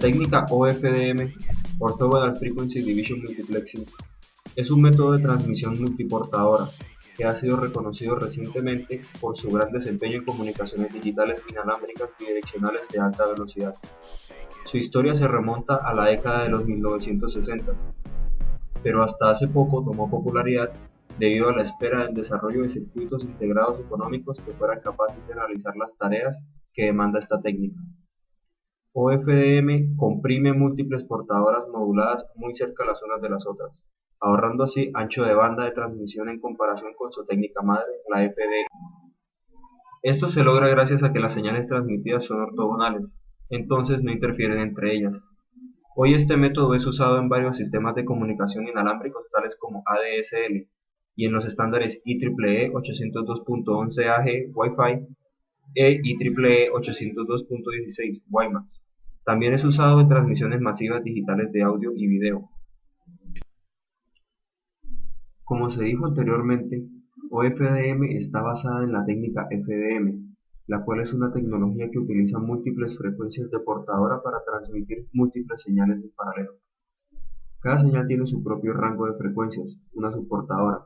técnica OFDM, Orthogonal Frequency Division Multiplexing, es un método de transmisión multiportadora que ha sido reconocido recientemente por su gran desempeño en comunicaciones digitales inalámbricas bidireccionales de alta velocidad. Su historia se remonta a la década de los 1960, pero hasta hace poco tomó popularidad debido a la espera del desarrollo de circuitos integrados económicos que fueran capaces de realizar las tareas que demanda esta técnica. OFDM comprime múltiples portadoras moduladas muy cerca las unas de las otras, ahorrando así ancho de banda de transmisión en comparación con su técnica madre, la FDM. Esto se logra gracias a que las señales transmitidas son ortogonales, entonces no interfieren entre ellas. Hoy este método es usado en varios sistemas de comunicación inalámbricos tales como ADSL y en los estándares IEEE 802.11ag Wi-Fi e IEEE 802.16 WiMAX. También es usado en transmisiones masivas digitales de audio y video. Como se dijo anteriormente, OFDM está basada en la técnica FDM, la cual es una tecnología que utiliza múltiples frecuencias de portadora para transmitir múltiples señales en paralelo. Cada señal tiene su propio rango de frecuencias, una subportadora,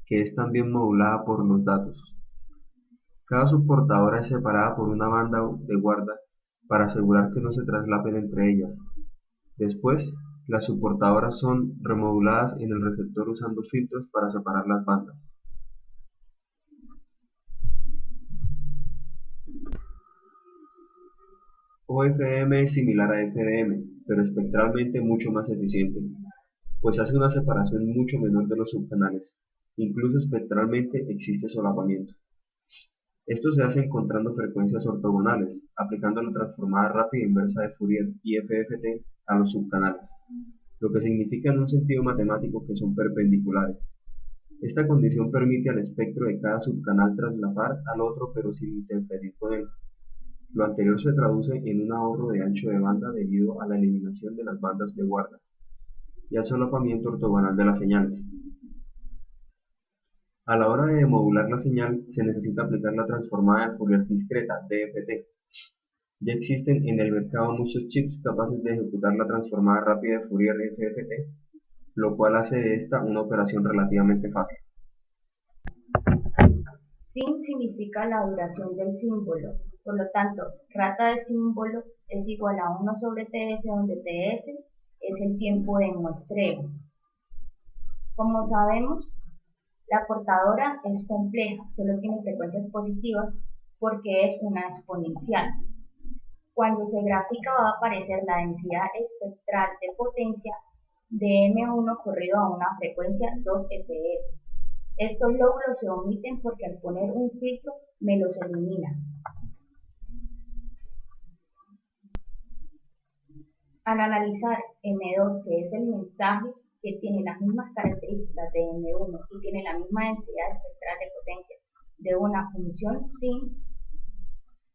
que es también modulada por los datos. Cada subportadora es separada por una banda de guarda para asegurar que no se traslapen entre ellas. Después, las subportadoras son remoduladas en el receptor usando filtros para separar las bandas. OFDM es similar a FDM, pero espectralmente mucho más eficiente, pues hace una separación mucho menor de los subcanales. Incluso espectralmente existe solapamiento. Esto se hace encontrando frecuencias ortogonales, aplicando la transformada rápida inversa de Fourier IFFT a los subcanales, lo que significa en un sentido matemático que son perpendiculares. Esta condición permite al espectro de cada subcanal traslapar al otro pero sin interferir con él. Lo anterior se traduce en un ahorro de ancho de banda debido a la eliminación de las bandas de guarda y al solapamiento ortogonal de las señales. A la hora de modular la señal se necesita aplicar la transformada de Fourier discreta DFT. Ya existen en el mercado muchos chips capaces de ejecutar la transformada rápida de Fourier FFT, lo cual hace de esta una operación relativamente fácil. Sin significa la duración del símbolo, por lo tanto, rata de símbolo es igual a 1 sobre ts, donde ts es el tiempo de muestreo. Como sabemos, la portadora es compleja, solo tiene frecuencias positivas porque es una exponencial. Cuando se grafica va a aparecer la densidad espectral de potencia de M1 corrido a una frecuencia 2 fps. Estos lóbulos se omiten porque al poner un filtro me los elimina. Al analizar M2, que es el mensaje que tiene las mismas características de M1 y tiene la misma densidad espectral de potencia de una función sin,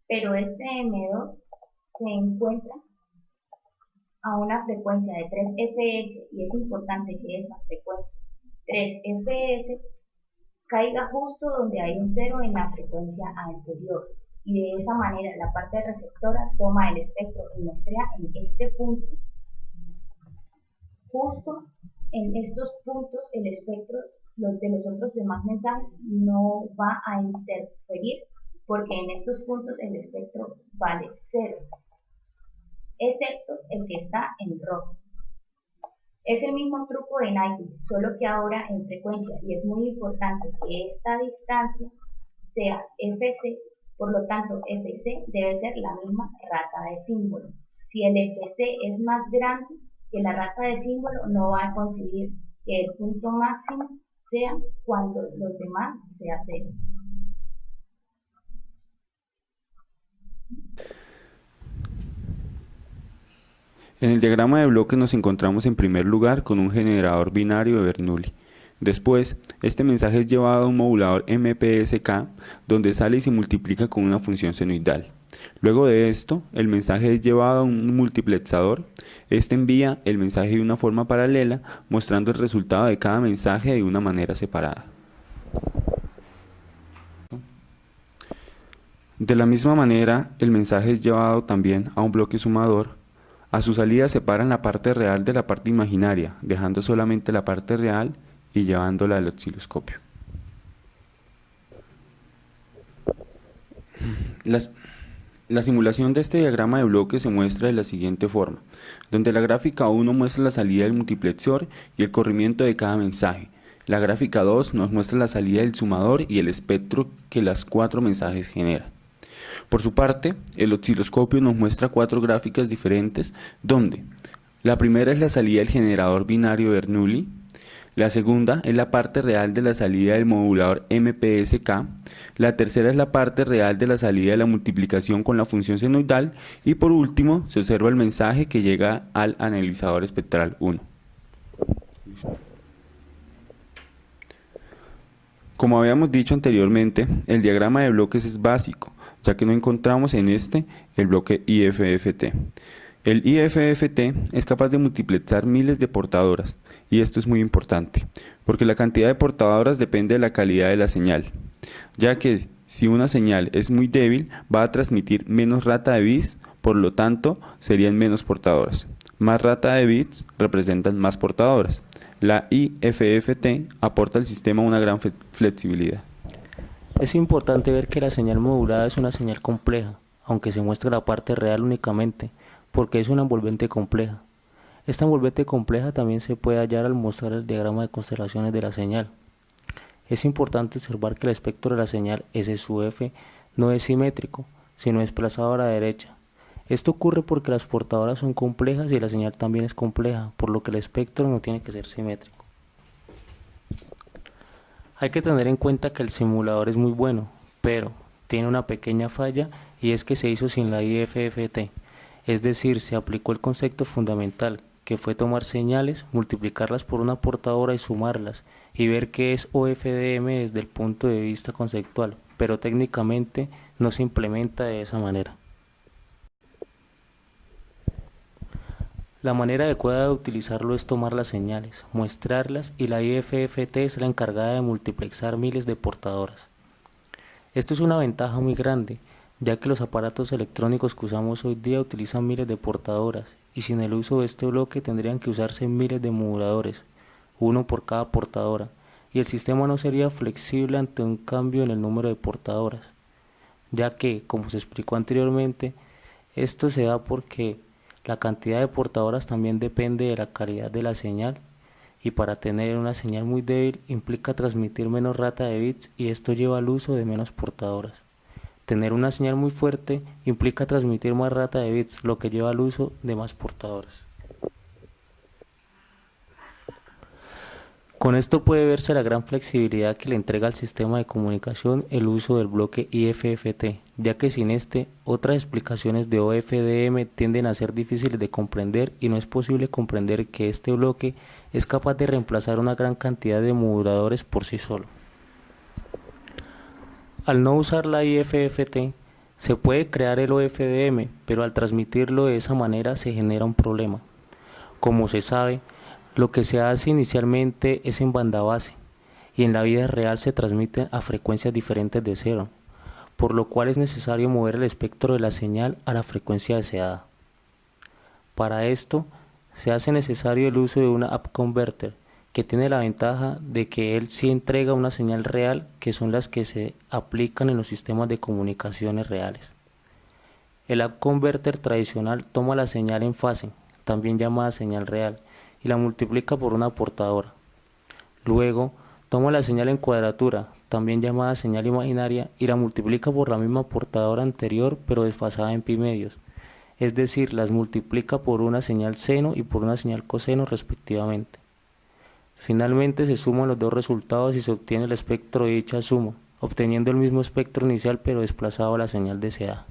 pero este M2 se encuentra a una frecuencia de 3 fps y es importante que esa frecuencia 3 fps caiga justo donde hay un 0 en la frecuencia anterior, y de esa manera la parte receptora toma el espectro y muestrea en este punto. Justo en estos puntos el espectro de los otros demás mensajes no va a interferir porque en estos puntos el espectro vale 0, excepto el que está en rojo. Es el mismo truco en IP, solo que ahora en frecuencia, y es muy importante que esta distancia sea FC, por lo tanto FC debe ser la misma rata de símbolo. Si el FC es más grande que la rata de símbolo, no va a conseguir que el punto máximo sea cuando los demás sea 0. En el diagrama de bloques nos encontramos en primer lugar con un generador binario de Bernoulli. Después, este mensaje es llevado a un modulador MPSK, donde sale y se multiplica con una función senoidal. Luego de esto, el mensaje es llevado a un multiplexador. Este envía el mensaje de una forma paralela, mostrando el resultado de cada mensaje de una manera separada. De la misma manera, el mensaje es llevado también a un bloque sumador. A su salida separan la parte real de la parte imaginaria, dejando solamente la parte real y llevándola al osciloscopio. La simulación de este diagrama de bloques se muestra de la siguiente forma, donde la gráfica 1 muestra la salida del multiplexor y el corrimiento de cada mensaje. La gráfica 2 nos muestra la salida del sumador y el espectro que las 4 mensajes generan. Por su parte, el osciloscopio nos muestra 4 gráficas diferentes, donde la primera es la salida del generador binario Bernoulli, la segunda es la parte real de la salida del modulador MPSK, la tercera es la parte real de la salida de la multiplicación con la función senoidal y por último se observa el mensaje que llega al analizador espectral 1. Como habíamos dicho anteriormente, el diagrama de bloques es básico, ya que no encontramos en este el bloque IFFT. El IFFT es capaz de multiplexar miles de portadoras, y esto es muy importante, porque la cantidad de portadoras depende de la calidad de la señal, ya que si una señal es muy débil va a transmitir menos rata de bits, por lo tanto serían menos portadoras. Más rata de bits representan más portadoras. La IFFT aporta al sistema una gran flexibilidad. Es importante ver que la señal modulada es una señal compleja, aunque se muestra la parte real únicamente, porque es una envolvente compleja. Esta envolvente compleja también se puede hallar al mostrar el diagrama de constelaciones de la señal. Es importante observar que el espectro de la señal S sub f no es simétrico, sino desplazado a la derecha. Esto ocurre porque las portadoras son complejas y la señal también es compleja, por lo que el espectro no tiene que ser simétrico. Hay que tener en cuenta que el simulador es muy bueno, pero tiene una pequeña falla y es que se hizo sin la IFFT, es decir, se aplicó el concepto fundamental, que fue tomar señales, multiplicarlas por una portadora y sumarlas, y ver qué es OFDM desde el punto de vista conceptual, pero técnicamente no se implementa de esa manera. La manera adecuada de utilizarlo es tomar las señales, muestrarlas y la IFFT es la encargada de multiplexar miles de portadoras. Esto es una ventaja muy grande, ya que los aparatos electrónicos que usamos hoy día utilizan miles de portadoras y sin el uso de este bloque tendrían que usarse miles de moduladores, uno por cada portadora, y el sistema no sería flexible ante un cambio en el número de portadoras, ya que, como se explicó anteriormente, esto se da porque la cantidad de portadoras también depende de la calidad de la señal y para tener una señal muy débil implica transmitir menos rata de bits y esto lleva al uso de menos portadoras. Tener una señal muy fuerte implica transmitir más rata de bits, lo que lleva al uso de más portadoras. Con esto puede verse la gran flexibilidad que le entrega al sistema de comunicación el uso del bloque IFFT, ya que sin este, otras explicaciones de OFDM tienden a ser difíciles de comprender y no es posible comprender que este bloque es capaz de reemplazar una gran cantidad de moduladores por sí solo. Al no usar la IFFT, se puede crear el OFDM, pero al transmitirlo de esa manera se genera un problema. Como se sabe, lo que se hace inicialmente es en banda base y en la vida real se transmite a frecuencias diferentes de cero, por lo cual es necesario mover el espectro de la señal a la frecuencia deseada. Para esto, se hace necesario el uso de una up converter, que tiene la ventaja de que él sí entrega una señal real, que son las que se aplican en los sistemas de comunicaciones reales. El up converter tradicional toma la señal en fase, también llamada señal real, y la multiplica por una portadora. Luego, toma la señal en cuadratura, también llamada señal imaginaria, y la multiplica por la misma portadora anterior pero desfasada en pi medios, es decir, las multiplica por una señal seno y por una señal coseno respectivamente. Finalmente se suman los dos resultados y se obtiene el espectro de dicha suma, obteniendo el mismo espectro inicial pero desplazado a la señal deseada.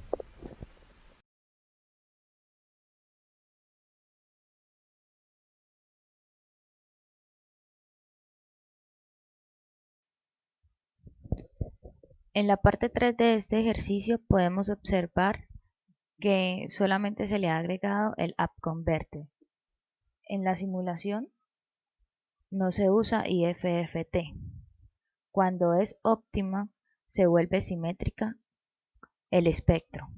En la parte 3 de este ejercicio podemos observar que solamente se le ha agregado el up converter. En la simulación no se usa IFFT. Cuando es óptima se vuelve simétrica el espectro.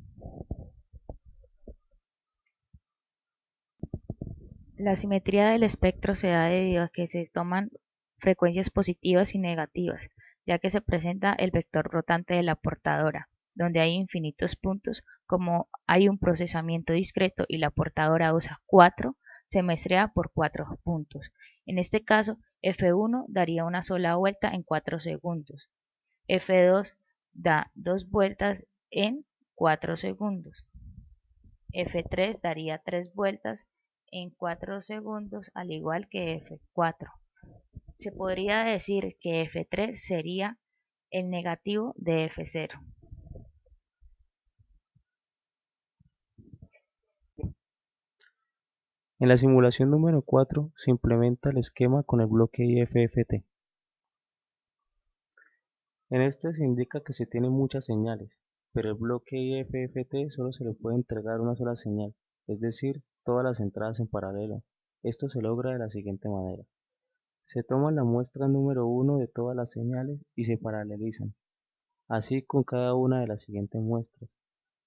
La simetría del espectro se da debido a que se toman frecuencias positivas y negativas, ya que se presenta el vector rotante de la portadora, donde hay infinitos puntos. Como hay un procesamiento discreto y la portadora usa 4, se muestra por 4 puntos. En este caso, F1 daría una sola vuelta en 4 segundos. F2 da 2 vueltas en 4 segundos. F3 daría 3 vueltas en 4 segundos, al igual que F4. Se podría decir que F3 sería el negativo de F0. En la simulación número 4 se implementa el esquema con el bloque IFFT. En este se indica que se tienen muchas señales, pero el bloque IFFT solo se le puede entregar una sola señal, es decir, todas las entradas en paralelo. Esto se logra de la siguiente manera. Se toma la muestra número 1 de todas las señales y se paralelizan, así con cada una de las siguientes muestras.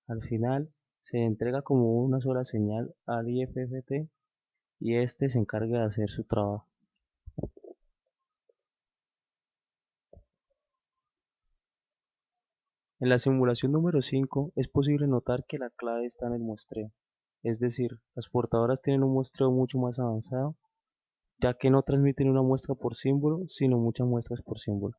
Al final, se entrega como una sola señal al IFFT y este se encarga de hacer su trabajo. En la simulación número 5 es posible notar que la clave está en el muestreo, es decir, las portadoras tienen un muestreo mucho más avanzado, ya que no transmiten una muestra por símbolo, sino muchas muestras por símbolo.